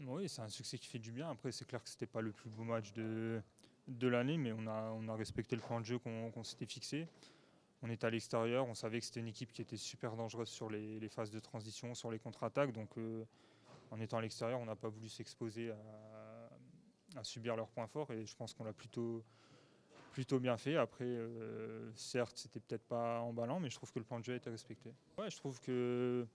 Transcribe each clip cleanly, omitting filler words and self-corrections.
Oui, c'est un succès qui fait du bien. Après, c'est clair que c'était pas le plus beau match de l'année, mais on a respecté le plan de jeu qu'on s'était fixé. On était à l'extérieur, on savait que c'était une équipe qui était super dangereuse sur les phases de transition, sur les contre-attaques. Donc, en étant à l'extérieur, on n'a pas voulu s'exposer à subir leurs points forts et je pense qu'on l'a plutôt bien fait. Après, certes, c'était peut-être pas emballant, mais je trouve que le plan de jeu a été respecté. Ouais, je trouve que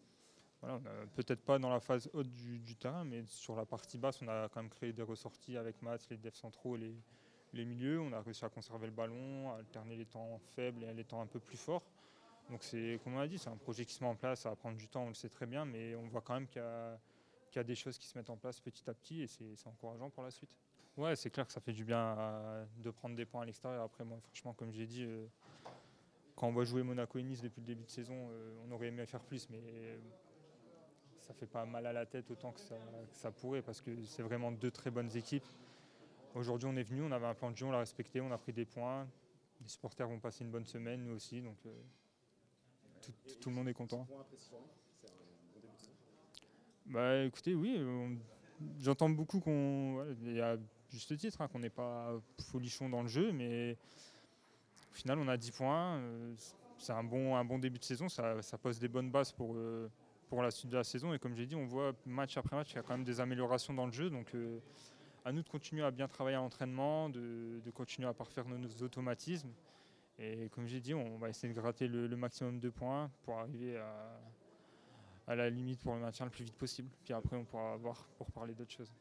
voilà, peut-être pas dans la phase haute du terrain, mais sur la partie basse, on a quand même créé des ressorties avec Mats, les devs centraux, les milieux. On a réussi à conserver le ballon, à alterner les temps faibles et les temps un peu plus forts. Donc c'est, comme on a dit, c'est un projet qui se met en place, ça va prendre du temps, on le sait très bien, mais on voit quand même qu'il y a des choses qui se mettent en place petit à petit et c'est encourageant pour la suite. Ouais, c'est clair que ça fait du bien de prendre des points à l'extérieur. Après, moi, franchement, comme j'ai dit, quand on voit jouer Monaco et Nice depuis le début de saison, on aurait aimé faire plus, mais ça fait pas mal à la tête autant que ça pourrait parce que c'est vraiment deux très bonnes équipes. Aujourd'hui, on est venu, on avait un plan de jeu, on l'a respecté, on a pris des points. Les supporters vont passer une bonne semaine, nous aussi, donc tout le monde est content. Point après 6 journées, c'est un bon début de saison. Bah écoutez, oui, j'entends beaucoup il y a juste titre, qu'on n'est pas folichon dans le jeu, mais au final, on a 10 points. C'est un bon début de saison. Ça pose des bonnes bases pour la suite de la saison. Et comme j'ai dit, on voit match après match, il y a quand même des améliorations dans le jeu. Donc, à nous de continuer à bien travailler à l'entraînement, de continuer à parfaire nos automatismes. Et comme j'ai dit, on va essayer de gratter le maximum de points pour arriver à la limite pour le maintien le plus vite possible. Puis après, on pourra voir pour parler d'autres choses.